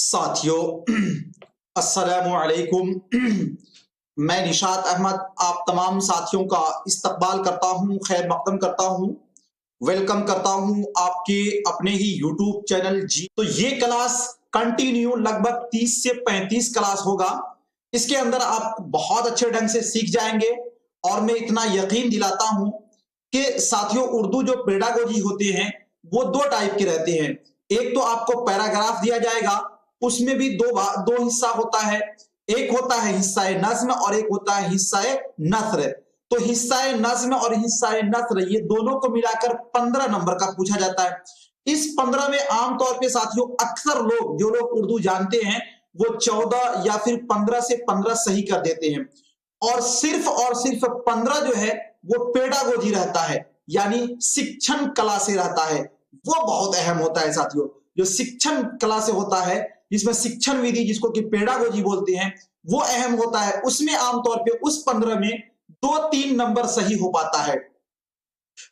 साथियों अस्सलामु अलैकुम। मैं निशात अहमद आप तमाम साथियों का इस्तकबाल करता हूं, खैर मकदम करता हूं, वेलकम करता हूं आपके अपने ही यूट्यूब चैनल जी। तो ये क्लास कंटिन्यू लगभग 30 से 35 क्लास होगा। इसके अंदर आप बहुत अच्छे ढंग से सीख जाएंगे और मैं इतना यकीन दिलाता हूं कि साथियों उर्दू जो पेडागोजी होते हैं वो दो टाइप के रहते हैं। एक तो आपको पैराग्राफ दिया जाएगा, उसमें भी दो हिस्सा होता है। एक होता है हिस्सा नज्म और एक होता है हिस्सा नस्र। तो हिस्सा नज्म और हिस्सा नस्र ये दोनों को मिलाकर 15 नंबर का पूछा जाता है। इस 15 में आमतौर पे साथियों अक्सर लोग जो लोग उर्दू जानते हैं वो 14 या फिर 15 से 15 सही कर देते हैं और सिर्फ 15 जो है वो पेडागोजी रहता है, यानी शिक्षण कला से रहता है। वो बहुत अहम होता है साथियों। जो शिक्षण कला से होता है, जिसमें शिक्षण विधि जिसको कि पेडागोजी बोलते हैं, वो अहम होता है। उसमें आमतौर पे उस 15 में 2-3 नंबर सही हो पाता है।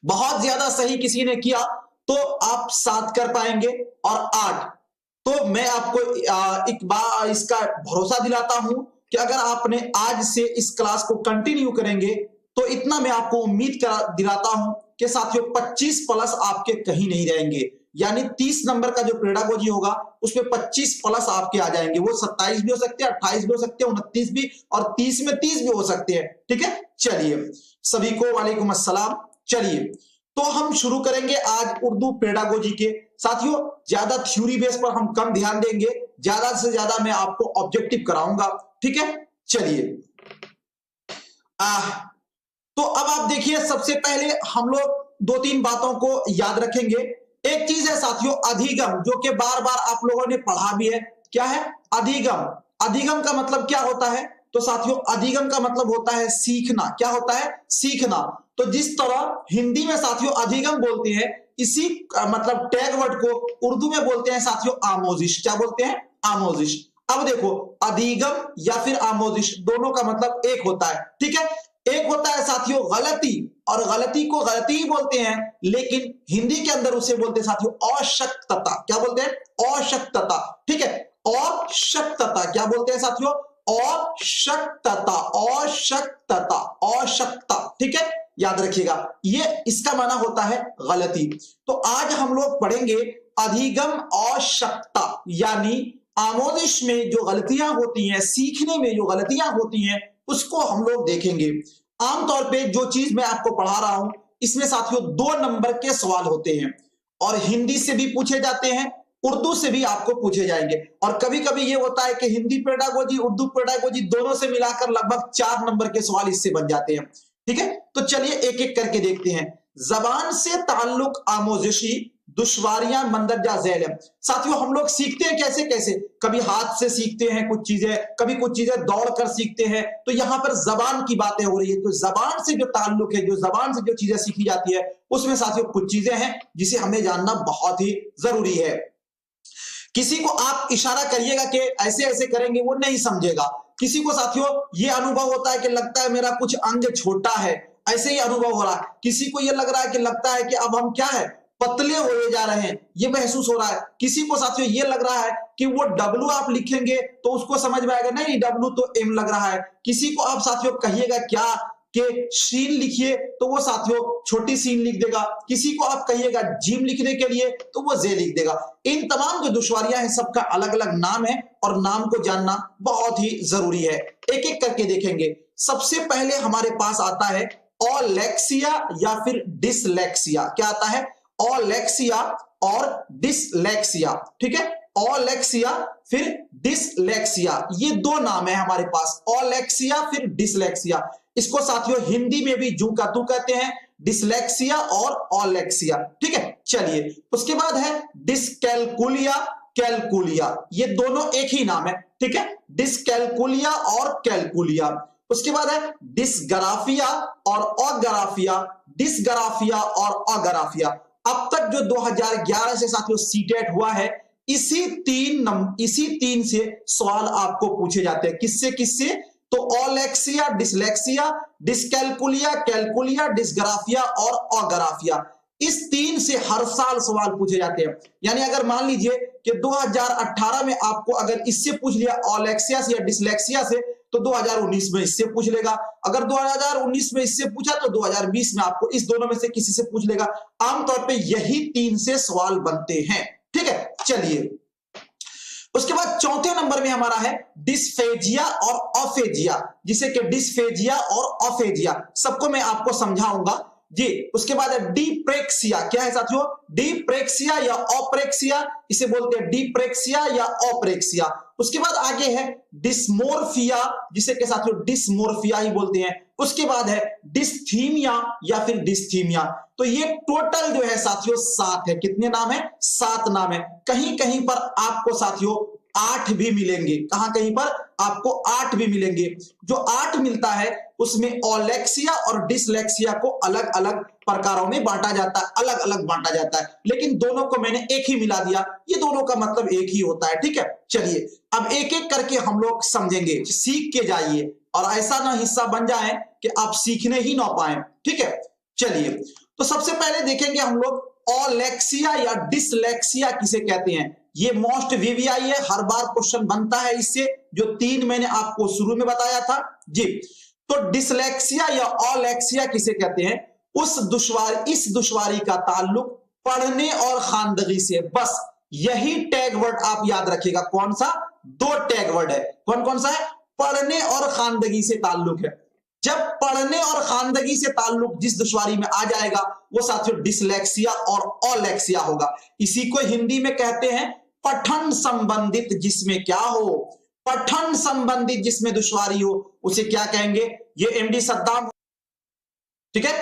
बहुत ज्यादा सही किसी ने किया तो आप 7 कर पाएंगे और 8। तो मैं आपको एक बार इसका भरोसा दिलाता हूं कि अगर आपने आज से इस क्लास को कंटिन्यू करेंगे तो इतना मैं आपको उम्मीद दिलाता हूं कि साथियों 25 प्लस आपके कहीं नहीं रहेंगे। यानी 30 नंबर का जो पेडागोजी होगा उसमें 25 प्लस आपके आ जाएंगे। वो 27 भी हो सकते हैं, 28 भी हो सकते हैं, 29 भी और 30 में 30 भी हो सकते हैं। ठीक है, चलिए सभी को वालेकुम अस्सलाम। चलिए तो हम शुरू करेंगे आज उर्दू पेडागोजी के। साथियों ज्यादा थ्योरी बेस पर हम कम ध्यान देंगे, ज्यादा से ज्यादा मैं आपको ऑब्जेक्टिव कराऊंगा। ठीक है, चलिए तो अब आप देखिए, सबसे पहले हम लोग 2-3 बातों को याद रखेंगे। एक चीज है साथियों अधिगम, जो कि बार बार आप लोगों ने पढ़ा भी है। क्या है अधिगम? अधिगम का मतलब क्या होता है? तो साथियों अधिगम का मतलब होता है सीखना। क्या होता है? सीखना। तो जिस तरह हिंदी में साथियों अधिगम बोलते हैं, इसी मतलब टैग वर्ड को उर्दू में बोलते हैं साथियों आमोजिश। क्या बोलते हैं? आमोजिश। अब देखो अधिगम या फिर आमोजिश दोनों का मतलब एक होता है। ठीक है, एक होता है साथियों गलती, और गलती को गलती ही बोलते हैं, लेकिन हिंदी के अंदर उसे बोलते हैं साथियों आवश्यकता। क्या बोलते हैं? आवश्यकता। ठीक है, आवश्यकता क्या बोलते हैं साथियों? आवश्यकता, आवश्यकता, आवश्यकता। ठीक है, याद रखिएगा, ये इसका माना होता है गलती। तो आज हम लोग पढ़ेंगे अधिगम आवश्यकता, यानी आमोजिश में जो गलतियां होती हैं, सीखने में जो गलतियां होती हैं, उसको हम लोग देखेंगे। आमतौर पे जो चीज मैं आपको पढ़ा रहा हूं इसमें साथियों 2 नंबर के सवाल होते हैं और हिंदी से भी पूछे जाते हैं, उर्दू से भी आपको पूछे जाएंगे। और कभी कभी ये होता है कि हिंदी पेडागोजी उर्दू पेडागोजी दोनों से मिलाकर लगभग 4 नंबर के सवाल इससे बन जाते हैं। ठीक है, तो चलिए एक एक करके देखते हैं। जबान से ताल्लुक आमोजिशी दुश्वारियां मंदरजा झेल। साथियों हम लोग सीखते हैं कैसे कैसे, कभी हाथ से सीखते हैं कुछ चीजें, कभी कुछ चीजें दौड़कर सीखते हैं। तो यहां पर जबान की बातें हो रही है, तो जबान से जो ताल्लुक है, जो जबान से जो चीजें सीखी जाती है, उसमें साथियों कुछ चीजें हैं जिसे हमें जानना बहुत ही जरूरी है। किसी को आप इशारा करिएगा कि ऐसे ऐसे करेंगे, वो नहीं समझेगा। किसी को साथियों ये अनुभव होता है कि लगता है मेरा कुछ अंग छोटा है, ऐसे ही अनुभव हो रहा है। किसी को ये लग रहा है कि लगता है कि अब हम क्या है पतले होए जा रहे हैं, ये महसूस हो रहा है। किसी को साथियों ये लग रहा है कि वो डब्लू आप लिखेंगे तो उसको समझ में आएगा, नहीं डब्लू तो एम लग रहा है। किसी को आप साथियों कहिएगा क्या कि सीन लिखिए तो वो साथियों छोटी सीन लिख देगा। किसी को आप कहिएगा जिम लिखने के लिए तो वो जे लिख देगा। इन तमाम जो दुश्वारियां हैं सबका अलग अलग नाम है और नाम को जानना बहुत ही जरूरी है। एक एक करके देखेंगे। सबसे पहले हमारे पास आता है ओलेक्सिया या फिर डिसलेक्सिया। क्या आता है? ओलेक्सिया और डिसलेक्सिया। ठीक है, ओलेक्सिया फिर डिसलेक्सिया, ये दो नाम है हमारे पास, ओलेक्सिया फिर डिसलेक्सिया। इसको साथियों हिंदी में भी जू का तू कहते हैं, डिसलेक्सिया और ओलेक्सिया। ठीक है, चलिए उसके बाद है डिसकैलकुलिया, कैलकुलिया, ये दोनों एक ही नाम है। ठीक है, डिसकैलकुलिया और कैलकुलिया। उसके बाद है डिसग्राफिया और अग्राफिया, डिसग्राफिया और अग्राफिया। अब तक जो 2011 से साथियों सीटेट हुआ है, इसी तीन से सवाल आपको पूछे जाते हैं। किससे किससे? तो ओलेक्सिया, डिसलेक्सिया, डिसकैलकुलिया, कैलकुलिया, डिसग्राफिया और अग्राफिया। इस 3 से हर साल सवाल पूछे जाते हैं। यानी अगर मान लीजिए कि 2018 में आपको अगर इससे पूछ लिया ओलेक्सिया से या डिसलेक्सिया से, तो 2019 में इससे पूछ लेगा। अगर 2019 में इससे पूछा तो 2020 में आपको इस दोनों में से किसी से पूछ लेगा। आमतौर पे यही 3 से सवाल बनते हैं। ठीक है, चलिए उसके बाद चौथे नंबर में हमारा है डिस्फेजिया और ऑफेजिया, जिसे कि डिस्फेजिया और ऑफेजिया सबको मैं आपको समझाऊंगा जी। उसके बाद है डिप्रेक्सिया। क्या है साथियों? डिप्रेक्सिया या ऑप्रेक्सिया, इसे बोलते हैं डिप्रेक्सिया या ऑप्रेक्सिया। उसके बाद आगे है डिस्मोर्फिया, जिसे के साथियों डिस्मोर्फिया ही बोलते हैं। उसके बाद है डिस्थीमिया या फिर डिस्थीमिया। तो ये टोटल जो है साथियों 7 है। कितने नाम है? 7 नाम है। कहीं कहीं पर आपको साथियों 8 भी मिलेंगे। कहां कहीं पर आपको 8 भी मिलेंगे। जो 8 मिलता है उसमें ओलेक्सिया और डिसलेक्सिया को अलग अलग प्रकारों में बांटा जाता है, अलग अलग बांटा जाता है, लेकिन दोनों को मैंने एक ही मिला दिया। ये दोनों का मतलब एक ही होता है। ठीक है, चलिए अब एक एक करके हम लोग समझेंगे। सीख के जाइए और ऐसा ना हिस्सा बन जाए कि आप सीखने ही ना पाए। ठीक है, चलिए तो सबसे पहले देखेंगे हम लोग ओलेक्सिया या डिसलेक्सिया किसे कहते हैं। ये मोस्ट वीवीआई है, हर बार क्वेश्चन बनता है इससे, जो 3 मैंने आपको शुरू में बताया था जी। तो डिसलेक्सिया या ओलेक्सिया किसे कहते हैं? इस दुश्वारी का ताल्लुक पढ़ने और खानदगी से। बस यही टैग वर्ड आप याद रखिएगा। कौन सा? 2 टैग वर्ड है। कौन कौन सा है? पढ़ने और खानदगी से ताल्लुक है। जब पढ़ने और खानदगी से ताल्लुक जिस दुश्वारी में आ जाएगा वो साथियों डिसलेक्सिया और ओलेक्सिया होगा। इसी को हिंदी में कहते हैं पठन संबंधित जिसमें क्या हो, पठन संबंधित जिसमें दुश्वारी हो उसे क्या कहेंगे? ये एमडी सद्दाम। ठीक है,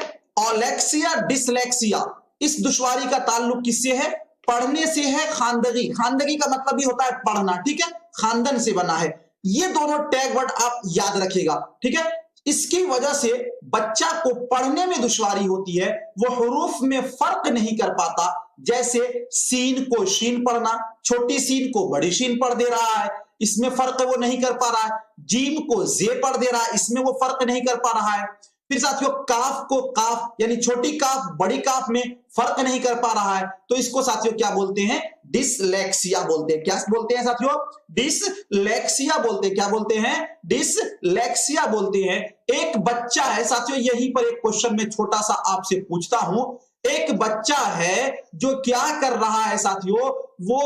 ओलेक्सिया डिसलेक्सिया इस दुश्वारी का ताल्लुक किससे है? पढ़ने से है। खानदगी, खानदगी का मतलब ही होता है पढ़ना। ठीक है, खानदन से बना है। ये दोनों टैग वर्ड आप याद रखिएगा। ठीक है, इसकी वजह से बच्चा को पढ़ने में दुश्वारी होती है। वो हुरूफ में फर्क नहीं कर पाता। जैसे सीन को शीन पढ़ना, छोटी सीन को बड़ी शीन पढ़ दे रहा है, इसमें फर्क वो नहीं कर पा रहा है। जीम को जे पढ़ दे रहा है, इसमें वो फर्क नहीं कर पा रहा है। फिर साथियों काफ को काफ यानी छोटी काफ बड़ी काफ में फर्क नहीं कर पा रहा है। तो इसको साथियों क्या बोलते हैं? डिसलेक्सिया बोलते हैं। क्या बोलते हैं साथियों? डिसलेक्सिया बोलते हैं। क्या बोलते हैं? डिसलेक्सिया बोलते हैं। एक बच्चा है साथियों, यहीं पर एक क्वेश्चन में छोटा सा आपसे पूछता हूं। एक बच्चा है जो क्या कर रहा है साथियों? वो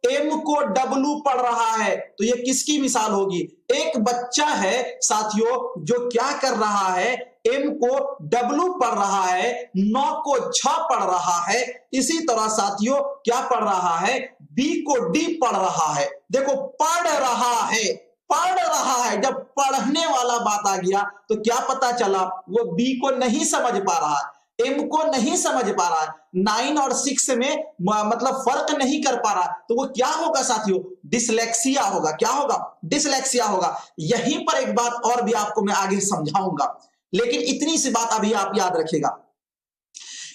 एम को डब्लू पढ़ रहा है। तो ये किसकी मिसाल होगी? एक बच्चा है साथियों जो क्या कर रहा है? एम को डब्लू पढ़ रहा है, 9 को 6 पढ़ रहा है। इसी तरह साथियों क्या पढ़ रहा है? बी को डी पढ़ रहा है। देखो पढ़ रहा है, पढ़ रहा है। जब पढ़ने वाला बात आ गया तो क्या पता चला? वो बी को नहीं समझ पा रहा है, एम को नहीं समझ पा रहा है, 9 और 6 में मतलब फर्क नहीं कर पा रहा। तो वो क्या होगा साथियों? डिसलेक्सिया होगा। क्या होगा? डिसलेक्सिया होगा। यहीं पर एक बात और भी आपको मैं आगे समझाऊंगा, लेकिन इतनी सी बात अभी आप याद रखिएगा।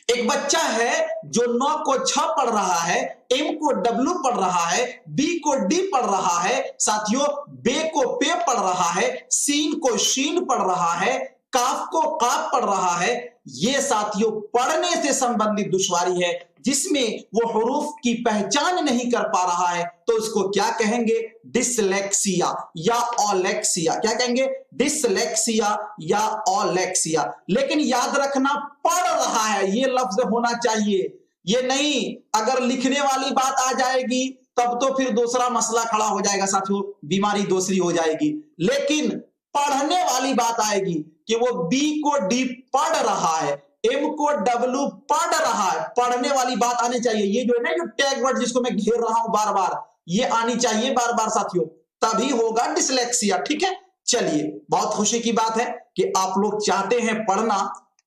एक बच्चा है जो 9 को 6 पढ़ रहा है, एम को डब्लू पढ़ रहा है, बी को डी पढ़ रहा है, साथियों बे को पे पढ़ रहा है, सीन को शीन पढ़ रहा है, काफ को काफ पढ़ रहा है। ये साथियों पढ़ने से संबंधित दुश्वारी है जिसमें वो हुरूफ की पहचान नहीं कर पा रहा है। तो उसको क्या कहेंगे? डिसलेक्सिया या ओलेक्सिया। क्या कहेंगे? डिसलेक्सिया या ओलेक्सिया। लेकिन याद रखना पढ़ रहा है ये लफ्ज होना चाहिए। ये नहीं अगर लिखने वाली बात आ जाएगी तब तो फिर दूसरा मसला खड़ा हो जाएगा साथियों, बीमारी दूसरी हो जाएगी। लेकिन पढ़ने वाली बात आएगी कि वो बी को डी पढ़ रहा है, एम को डब्लू पढ़ रहा है, पढ़ने वाली बात आनी चाहिए। ये जो है ना, जो टैग वर्ड जिसको मैं घेर रहा हूं बार बार, ये आनी चाहिए बार बार साथियों, तभी होगा डिसलेक्सिया। ठीक है, चलिए बहुत खुशी की बात है कि आप लोग चाहते हैं पढ़ना,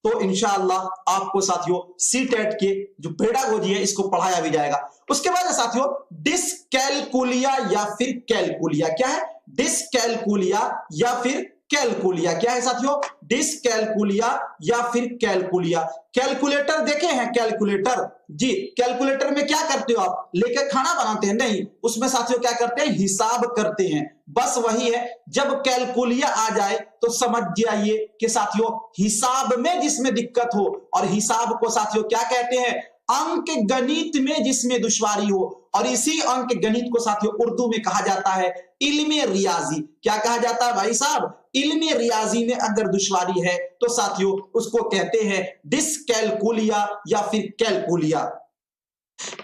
तो इंशाअल्लाह आपको साथियों सीटेट के जो पेडागोजी है इसको पढ़ाया भी जाएगा। उसके बाद साथियों डिसकैलकुलिया या फिर कैलकुलिया। क्या है? डिसकैलकुलिया या फिर डिसकैलकुलिया। क्या है साथियों? डिसकैलकुलिया या फिर कैलकुलिया। कैलकुलेटर देखे हैं? कैलकुलेटर जी, कैलकुलेटर में क्या करते हो आप? लेकर खाना बनाते हैं? नहीं, उसमें साथियों क्या करते हैं? हिसाब करते हैं। बस वही है, जब कैलकुलिया आ जाए तो समझ जाइए कि साथियों हिसाब में जिसमें दिक्कत हो, और हिसाब को साथियों क्या कहते हैं? अंक गणित में जिसमें दुश्वारी हो, और इसी अंक गणित को साथियों उर्दू में कहा जाता है इल्मे रियाजी। क्या कहा जाता है भाई साहब? इल्मे रियाजी में अगर दुश्वारी है तो साथियों उसको कहते हैं डिसकैलकुलिया या फिर कैलकुलिया।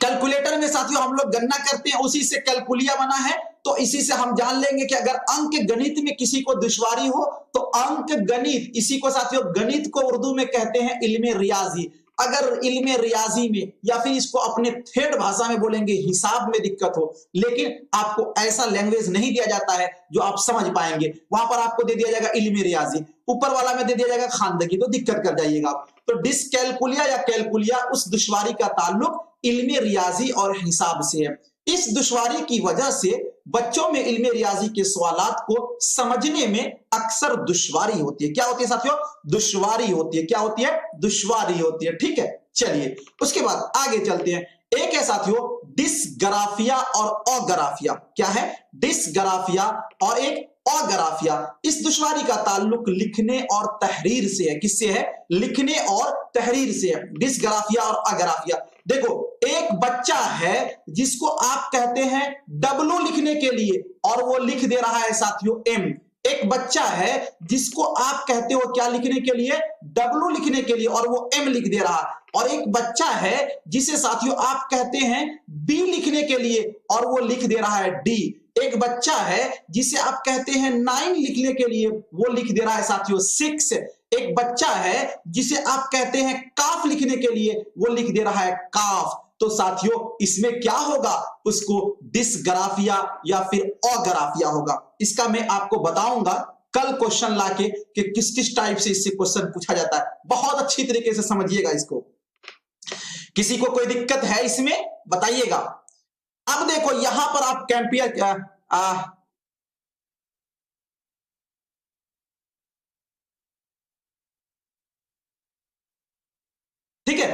कैलकुलेटर में साथियों हम लोग गणना करते हैं, उसी से कैलकुलिया बना है। तो इसी से हम जान लेंगे कि अगर अंक गणित में किसी को दुश्वारी हो तो अंक गणित, इसी को साथियों गणित को उर्दू में कहते हैं इल्मे रियाजी। अगर इल्मे रियाजी में या फिर इसको अपने ठेठ भाषा में बोलेंगे हिसाब में दिक्कत हो, लेकिन आपको ऐसा लैंग्वेज नहीं दिया जाता है जो आप समझ पाएंगे, वहां पर आपको दे दिया जाएगा इल्मे रियाजी, ऊपर वाला में दे दिया जाएगा खानदगी, तो दिक्कत कर जाइएगा आप। तो डिसकैलकुलिया या कैलकुलिया उस दुश्वारी का ताल्लुक इल्मे रियाजी और हिसाब से है। इस दुश्वारी की वजह से बच्चों में इल्मे रियाजी के सवालात को समझने में अक्सर दुश्वारी होती है। क्या होती है साथियों? दुश्वारी होती है। क्या होती है? दुश्वारी होती है। ठीक है, चलिए उसके बाद आगे चलते हैं। एक है साथियों डिसग्राफिया और अग्राफिया। क्या है? डिसग्राफिया और एक अग्राफिया। इस दुश्वारी का ताल्लुक लिखने और तहरीर से है। किससे है? लिखने और तहरीर से है, डिसग्राफिया और अग्राफिया। देखो, एक बच्चा है जिसको आप कहते हैं डब्लू लिखने के लिए और वो लिख दे रहा है साथियों एम। एक बच्चा है जिसको आप कहते हो क्या लिखने के लिए? डब्लू लिखने के लिए, और वो एम लिख दे रहा है। और एक बच्चा है जिसे साथियों आप कहते हैं बी लिखने के लिए और वो लिख दे रहा है डी। एक बच्चा है जिसे आप कहते हैं 9 लिखने के लिए, वो लिख दे रहा है साथियों 6। एक बच्चा है जिसे आप कहते हैं काफ लिखने के लिए, वो लिख दे रहा है काफ। तो साथियों इसमें क्या होगा? उसको डिसग्राफिया या फिर अग्राफिया होगा। इसका मैं आपको बताऊंगा कल क्वेश्चन लाके कि किस किस टाइप से इससे क्वेश्चन पूछा जाता है। बहुत अच्छी तरीके से समझिएगा इसको। किसी को कोई दिक्कत है इसमें बताइएगा। अब देखो यहां पर आप कंपेयर ठीक है।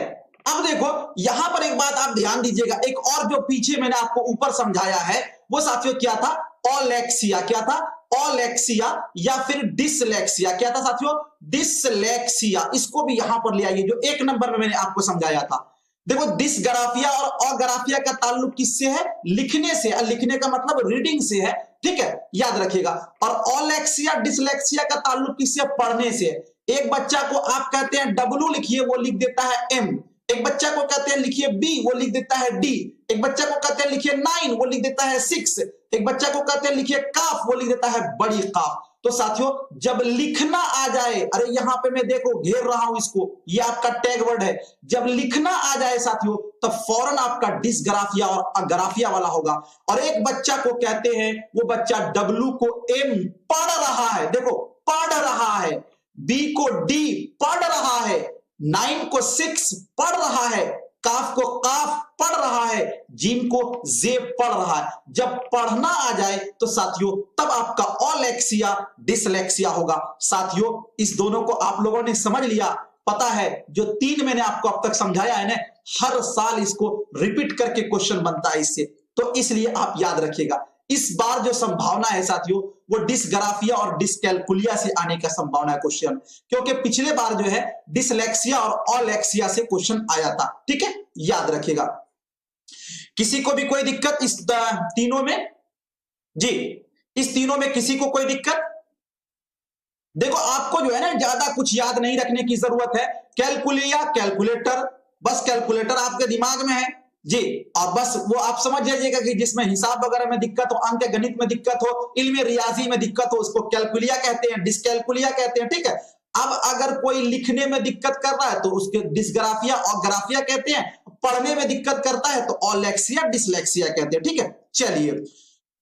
अब देखो यहां पर एक बात आप ध्यान दीजिएगा, एक और जो पीछे मैंने आपको ऊपर समझाया है वो साथियों क्या था? ओलेक्सिया। क्या था? ओलेक्सिया या फिर डिसलेक्सिया। क्या था साथियों? डिसलेक्सिया। इसको भी यहां पर ले आइए जो 1 नंबर में मैंने आपको समझाया था। देखो डिसग्राफिया और अग्राफिया का ताल्लुक किससे है? लिखने से। लिखने का मतलब रीडिंग से है। ठीक है, याद रखिएगा। और ओलेक्सिया डिसलेक्सिया का ताल्लुक किससे? पढ़ने से। एक बच्चा को आप कहते हैं डब्लू लिखिए, वो लिख देता है एम। एक बच्चा को कहते हैं लिखिए बी, वो लिख देता है डी। एक बच्चा को कहते हैं लिखिए 9, वो लिख देता है 6। एक बच्चा को कहते हैं लिखिए काफ, वो लिख देता है बड़ी काफ। तो साथियों जब लिखना आ जाए, अरे यहां पे मैं देखो घेर रहा हूं इसको, ये आपका टैग वर्ड है। जब लिखना आ जाए साथियों तब फौरन आपका डिसग्राफिया और अग्राफिया वाला होगा। और एक बच्चा को कहते हैं, वो बच्चा डब्लू को एम पढ़ रहा है, देखो पढ़ रहा है, बी को डी पढ़ रहा है, 9 को 6 पढ़ रहा है, काफ को काफ पढ़ रहा है, जीम को जे पढ़ रहा है। जब पढ़ना आ जाए तो साथियों तब आपका ओलेक्सिया डिसलेक्सिया होगा। साथियों इस दोनों को आप लोगों ने समझ लिया। पता है जो 3 मैंने आपको अब तक समझाया है ना, हर साल इसको रिपीट करके क्वेश्चन बनता है इससे, तो इसलिए आप याद रखिएगा। इस बार जो संभावना है साथियों वो डिसग्राफिया और डिसकैलकुलिया से आने का संभावना है क्वेश्चन, क्योंकि पिछले बार जो है डिसलेक्सिया और ओलेक्सिया से क्वेश्चन आया था। ठीक है, याद रखिएगा। किसी को भी कोई दिक्कत इस तीनों में? जी, इस तीनों में किसी को कोई दिक्कत? देखो आपको जो है ना ज्यादा कुछ याद नहीं रखने की जरूरत है। कैलकुलिया कैलकुलेटर, बस कैलकुलेटर आपके दिमाग में है जी, और बस वो आप समझ जाइएगा कि जिसमें हिसाब वगैरह में दिक्कत हो, अंक गणित में दिक्कत हो, इल्मे रियाजी में दिक्कत हो, उसको कैलकुलिया कहते हैं, डिसकैलकुलिया कहते हैं। ठीक है। अब अगर कोई लिखने में दिक्कत कर रहा है तो उसके डिसग्राफिया और ग्राफिया कहते हैं, पढ़ने में दिक्कत करता है तो ओलेक्सिया डिसलेक्सिया कहते हैं। ठीक है, चलिए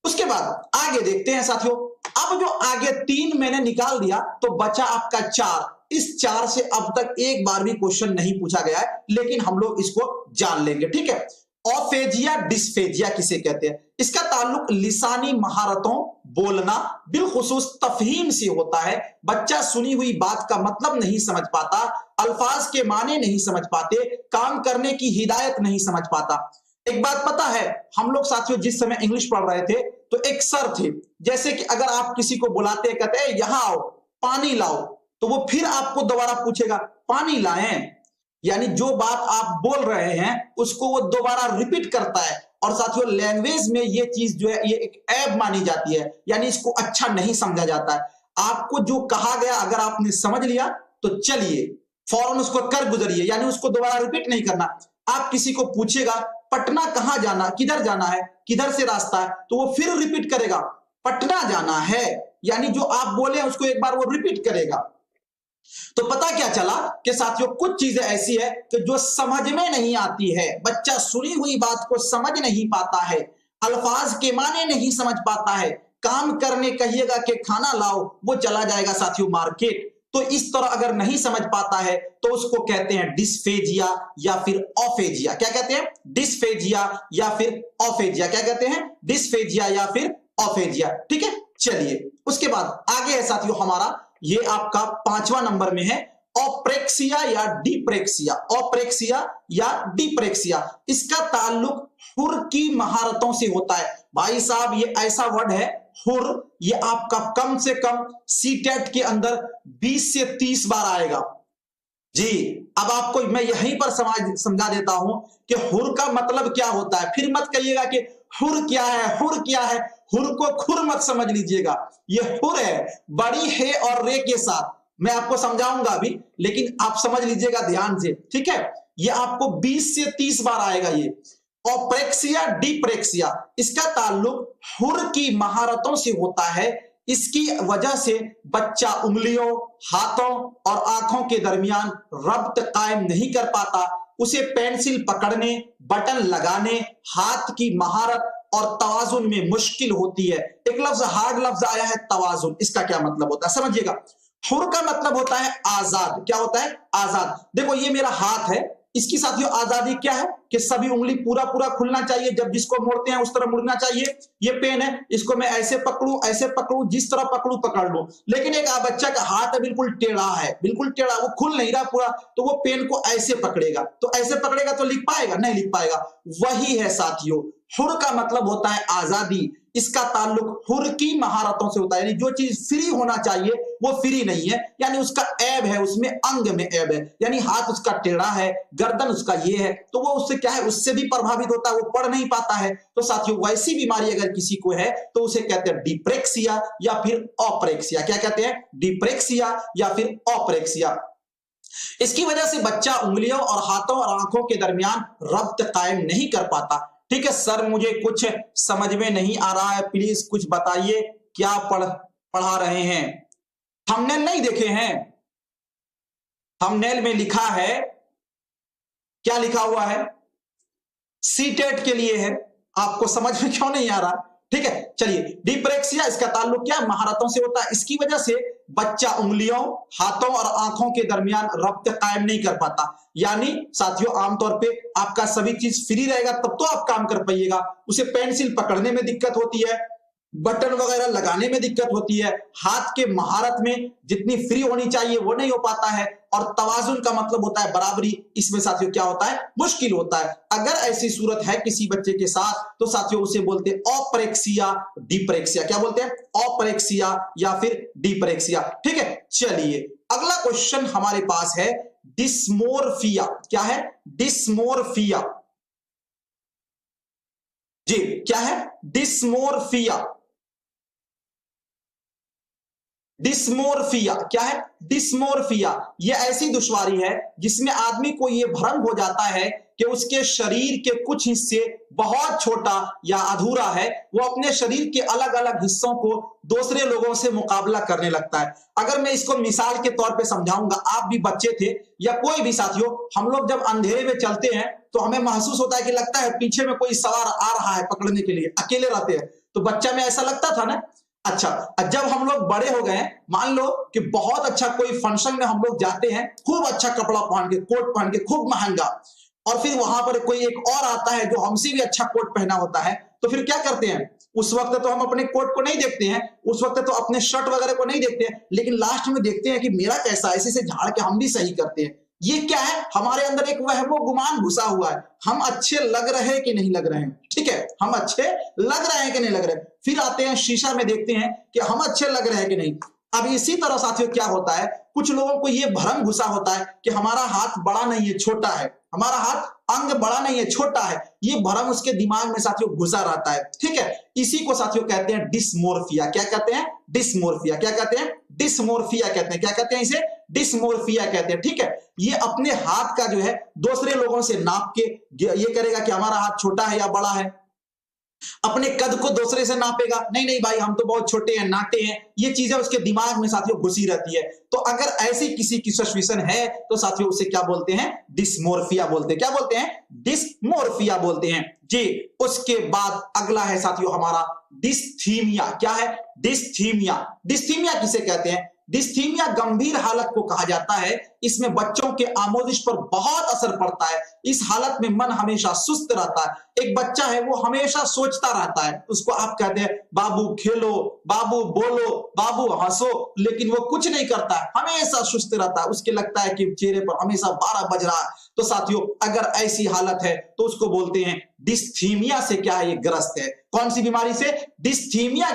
उसके बाद आगे देखते हैं साथियों। अब जो आगे 3 मैंने निकाल दिया तो बचा आपका 4। इस 4 से अब तक एक बार भी क्वेश्चन नहीं पूछा गया है, लेकिन हम लोग इसको जान लेंगे। ठीक है, ऑफेजिया डिस्फेजिया किसे कहते हैं? इसका ताल्लुक लिसानी महारतों, बोलना, बिलखुसूस तफहीम से होता है। बच्चा सुनी हुई बात का मतलब नहीं समझ पाता, अल्फाज के माने नहीं समझ पाते, काम करने की हिदायत नहीं समझ पाता। एक बात पता है, हम लोग साथियों जिस समय इंग्लिश पढ़ रहे थे तो एक सर थे, जैसे कि अगर आप किसी को बुलाते हैं, कहते हैं यहां आओ पानी लाओ, तो वो फिर आपको दोबारा पूछेगा पानी लाएं, यानी जो बात आप बोल रहे हैं उसको वो दोबारा रिपीट करता है। और साथियों लैंग्वेज में ये चीज जो है ये एक ऐब मानी जाती है, यानी इसको अच्छा नहीं समझा जाता है। आपको जो कहा गया अगर आपने समझ लिया तो चलिए फौरन उसको कर गुजरिए, यानी उसको दोबारा रिपीट नहीं करना। आप किसी को पूछेगा पटना कहां जाना, किधर जाना है, किधर से रास्ता है, तो वो फिर रिपीट करेगा पटना जाना है, यानी जो आप बोले उसको एक बार वो रिपीट करेगा। तो पता क्या चला कि साथियों कुछ चीजें ऐसी है कि जो समझ में नहीं आती है, बच्चा सुनी हुई बात को समझ नहीं पाता है, अल्फाज के माने नहीं समझ पाता है, काम करने कहिएगा कि खाना लाओ वो चला जाएगा साथियों मार्केट। तो इस तरह अगर नहीं समझ पाता है तो उसको कहते हैं डिस्फेजिया या फिर ऑफेजिया। क्या कहते हैं? डिस्फेजिया या फिर ऑफेजिया। क्या कहते हैं? डिस्फेजिया या फिर ऑफेजिया। ठीक है, चलिए उसके बाद आगे है साथियों हमारा, ये आपका 5वां नंबर में है ऑप्रेक्सिया या डिप्रेक्सिया। ऑप्रेक्सिया या डिप्रेक्सिया, इसका ताल्लुक हुर की महारतों से होता है। भाई साहब ये ऐसा वर्ड है हुर, ये आपका कम से कम सीटेट के अंदर 20 से 30 बार आएगा जी। अब आपको मैं यहीं पर समझा देता हूं कि हुर का मतलब क्या होता है। फिर मत कहिएगा कि हुर क्या है, हुर क्या है, हुर को खुर मत समझ लीजिएगा। ये हुर है बड़ी है और रे के साथ, मैं आपको समझाऊंगा अभी, लेकिन आप समझ लीजिएगा ध्यान से, ठीक है। ये आपको 20 से 30 बार आएगा ये ऑप्रेक्सिया डिप्रेक्सिया। इसका ताल्लुक हुर की महारतों से होता है। इसकी वजह से बच्चा उंगलियों, हाथों और आंखों के दरमियान रब्त कायम नहीं कर पाता। उसे पेंसिल पकड़ने, बटन लगाने, हाथ की महारत और तवाजुन में मुश्किल होती है। एक लफ्ज हार्ड लफ्ज आया है तवाजुन, इसका क्या मतलब होता है समझिएगा। हुर का मतलब होता है आजाद। क्या होता है? आजाद। देखो ये मेरा हाथ है, इसकी साथियों आजादी क्या है कि सभी उंगली पूरा पूरा खुलना चाहिए, जब जिसको मोड़ते हैं उस तरह मुड़ना चाहिए। ये पेन है, इसको मैं ऐसे पकड़ूं, जिस तरह पकड़ूं पकड़ लूं। लेकिन एक बच्चा का हाथ है बिल्कुल टेढ़ा है, बिल्कुल टेढ़ा, वो खुल नहीं रहा पूरा, तो वो पेन को ऐसे पकड़ेगा, तो ऐसे पकड़ेगा तो लिख पाएगा? नहीं लिख पाएगा। वही है साथियों, हुर का मतलब होता है आजादी। इसका ताल्लुक हुर की महारतों से होता है, यानी जो चीज फ्री होना चाहिए वो फ्री नहीं है, यानी उसका ऐब है, उसमें अंग में ऐब है, यानी हाथ उसका टेढ़ा है, गर्दन उसका ये है, तो वो उससे क्या है, उससे भी प्रभावित होता है, वो पढ़ नहीं पाता है। तो साथियों वैसी बीमारी अगर किसी को है तो उसे कहते हैं डिप्रेक्सिया या फिर ऑप्रेक्सिया। क्या कहते हैं? डिप्रेक्सिया या फिर ऑप्रेक्सिया। इसकी वजह से बच्चा उंगलियों और हाथों और आंखों के दरमियान रब्त कायम नहीं कर पाता। ठीक है सर, मुझे कुछ समझ में नहीं आ रहा है, प्लीज कुछ बताइए क्या पढ़ा रहे हैं। थंबनेल नहीं देखे हैं? थंबनेल में लिखा है, क्या लिखा हुआ है? सीटेट के लिए है। आपको समझ में क्यों नहीं आ रहा? ठीक है चलिए, डिप्रेक्सिया इसका ताल्लुक क्या? महारतों से होता है। इसकी वजह से बच्चा उंगलियों, हाथों और आंखों के दरमियान रब्त कायम नहीं कर पाता। यानी साथियों आमतौर पे आपका सभी चीज फ्री रहेगा तब तो आप काम कर पाइएगा। उसे पेंसिल पकड़ने में दिक्कत होती है, बटन वगैरह लगाने में दिक्कत होती है, हाथ के महारत में जितनी फ्री होनी चाहिए वो नहीं हो पाता है, और तवाजुन का मतलब होता है बराबरी, इसमें साथियों क्या होता है? मुश्किल होता है। अगर ऐसी सूरत है किसी बच्चे के साथ तो साथियों उसे बोलते हैं ऑप्रेक्सिया डिप्रेक्सिया। क्या बोलते हैं? ऑप्रेक्सिया या फिर डिप्रेक्सिया। ठीक है चलिए अगला क्वेश्चन हमारे पास है डिस्मोर्फिया। क्या है? डिस्मोर्फिया जी, क्या है? डिस्मोर्फिया। डिस्मोर्फिया क्या है? डिस्मोर्फिया यह ऐसी दुश्वारी है जिसमें आदमी को यह भ्रम हो जाता है कि उसके शरीर के कुछ हिस्से बहुत छोटा या अधूरा है, वो अपने शरीर के अलग अलग हिस्सों को दूसरे लोगों से मुकाबला करने लगता है। अगर मैं इसको मिसाल के तौर पे समझाऊंगा, आप भी बच्चे थे या कोई भी साथियों, हम लोग जब अंधेरे में चलते हैं तो हमें महसूस होता है कि लगता है पीछे में कोई सवार आ रहा है पकड़ने के लिए, अकेले रहते हैं तो बच्चा में ऐसा लगता था ना। अच्छा, जब हम लोग बड़े हो गए, मान लो कि बहुत अच्छा कोई फंक्शन में हम लोग जाते हैं, खूब अच्छा कपड़ा पहन के, कोट पहन के, खूब महंगा, और फिर वहां पर कोई एक और आता है जो हमसे भी अच्छा कोट पहना होता है, तो फिर क्या करते हैं, उस वक्त तो हम अपने कोट को नहीं देखते हैं, उस वक्त तो अपने शर्ट वगैरह को नहीं देखते हैं, लेकिन लास्ट में देखते हैं कि मेरा कैसा, ऐसे से झाड़ के हम भी सही करते हैं। ये क्या है, हमारे अंदर एक वहमो गुमान घुसा हुआ है, हम अच्छे लग रहे हैं कि नहीं लग रहे हैं, ठीक है, हम अच्छे लग रहे हैं कि नहीं लग रहे हैं। फिर आते हैं शीशा में, देखते हैं कि हम अच्छे लग रहे हैं कि नहीं। अब इसी तरह साथियों क्या होता है, कुछ लोगों को ये भ्रम घुसा होता है कि हमारा हाथ बड़ा नहीं है, छोटा है, हमारा हाथ अंग बड़ा नहीं है, छोटा है, ये भ्रम उसके दिमाग में साथियों घुसा रहता है, ठीक है। इसी को साथियों कहते हैं डिस्मोर्फिया। क्या कहते हैं, डिस्मोर्फिया। क्या कहते हैं, डिस्मोर्फिया कहते हैं। क्या कहते हैं इसे, डिस्मोर्फिया कहते हैं, ठीक है। ये अपने हाथ का जो है दूसरे लोगों से नाप के ये करेगा कि हमारा हाथ छोटा है या बड़ा है, अपने कद को दूसरे से नापेगा, नहीं नहीं भाई हम तो बहुत छोटे हैं, नाटे हैं, ये चीजें उसके दिमाग में साथियों घुसी रहती है। तो अगर ऐसी किसी की सिचुएशन है तो साथियों उसे क्या बोलते हैं, डिस्मोर्फिया बोलते हैं। क्या बोलते हैं, डिस्मोर्फिया बोलते हैं जी। उसके बाद अगला है साथियों हमारा डिस्थीमिया। क्या है, डिस्थीमिया। डिस्थीमिया किसे कहते हैं, डिस्थीमिया गंभीर हालत को कहा जाता है। इसमें बच्चों के आमोदिश पर बहुत असर पड़ता है। इस हालत में मन हमेशा सुस्त रहता है। एक बच्चा है वो हमेशा सोचता रहता है, उसको आप कहते हैं बाबू खेलो, बाबू बोलो, बाबू हंसो, लेकिन वो कुछ नहीं करता है, हमेशा सुस्त रहता है। उसके लगता है कि चेहरे पर हमेशा 12 बज रहा है। तो साथियों अगर ऐसी हालत है तो उसको बोलते हैं डिस्थीमिया से क्या है, ये ग्रस्त है। कौन सी बीमारी से, डिस्थीमिया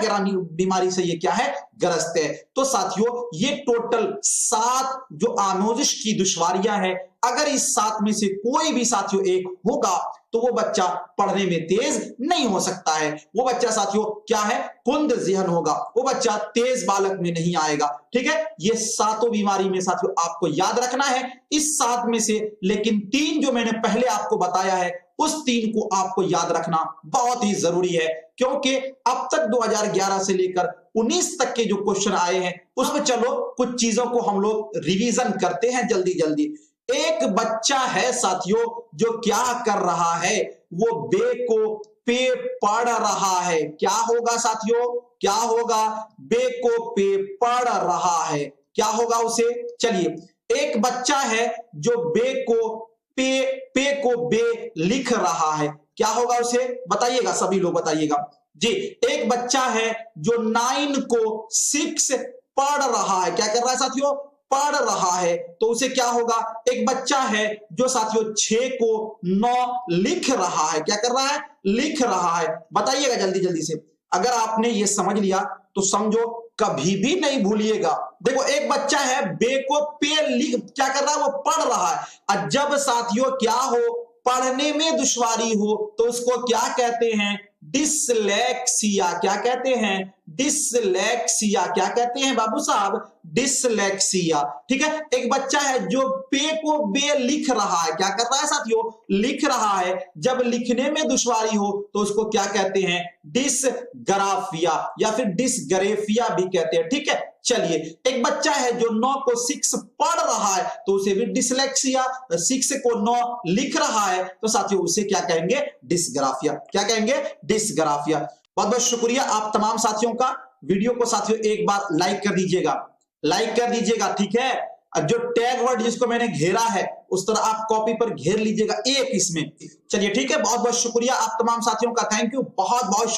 बीमारी से ये क्या है, ग्रस्त है। तो साथियों ये टोटल 7 जो आमोजिश की दुश्वारियां हैं, अगर इस 7 में से कोई भी साथियों एक होगा तो वो बच्चा पढ़ने में तेज नहीं हो सकता है। वो बच्चा साथियों क्या है, कुंद ज़हन होगा, वो बच्चा तेज बालक में नहीं आएगा, ठीक है। ये 7 बीमारी में साथियों आपको याद रखना है इस 7 में से, लेकिन 3 जो मैंने पहले आपको बताया है उस 3 को आपको याद रखना बहुत ही जरूरी है, क्योंकि अब तक 2011 से लेकर 19 तक के जो क्वेश्चन आए हैं उसमें चलो कुछ चीजों को हम लोग रिवीजन करते हैं जल्दी जल्दी। एक बच्चा है साथियों जो क्या कर रहा है, वो बे को पे पढ़ रहा है। क्या होगा साथियों, क्या होगा, बे को पे पढ़ रहा है, क्या होगा उसे। चलिए एक बच्चा है जो बे को पे को बे लिख रहा है, क्या होगा उसे, बताइएगा सभी लोग बताइएगा जी। एक बच्चा है जो 9 को 6 पढ़ रहा है, क्या कर रहा है साथियों, पढ़ रहा है, तो उसे क्या होगा। एक बच्चा है जो साथियों 6 को 9 लिख रहा है, क्या कर रहा है, लिख रहा है, बताइएगा जल्दी जल्दी से। अगर आपने ये समझ लिया तो समझो कभी भी नहीं भूलिएगा। देखो एक बच्चा है बे को पे लिख क्या कर रहा है, वो पढ़ रहा है। और जब साथियों क्या हो, पढ़ने में दुश्वारी हो तो उसको क्या कहते हैं, डिसलेक्सिया। क्या कहते हैं, डिसलेक्सिया। क्या कहते हैं बाबू साहब, डिसलेक्सिया, ठीक है। एक बच्चा है जो पे को बे लिख रहा है, क्या कर रहा है साथियों, लिख रहा है। जब लिखने में दुश्वारी हो तो उसको क्या कहते हैं, डिसग्राफिया या फिर डिसग्रेफिया भी कहते हैं, ठीक है। चलिए एक बच्चा है जो 9 को 6 पढ़ रहा है तो उसे भी डिसलेक्सिया, 6 को 9 लिख रहा है तो साथियों उसे क्या कहेंगे, डिसग्राफिया। क्या कहेंगे, डिसग्राफिया। बहुत बहुत शुक्रिया आप तमाम साथियों का। वीडियो को साथियों एक बार लाइक कर दीजिएगा, लाइक कर दीजिएगा, ठीक है। जो टैग वर्ड जिसको मैंने घेरा है उस तरह आप कॉपी पर घेर लीजिएगा एक इसमें। चलिए ठीक है, बहुत बहुत शुक्रिया आप तमाम साथियों का, थैंक यू, बहुत बहुत शुक्रिया।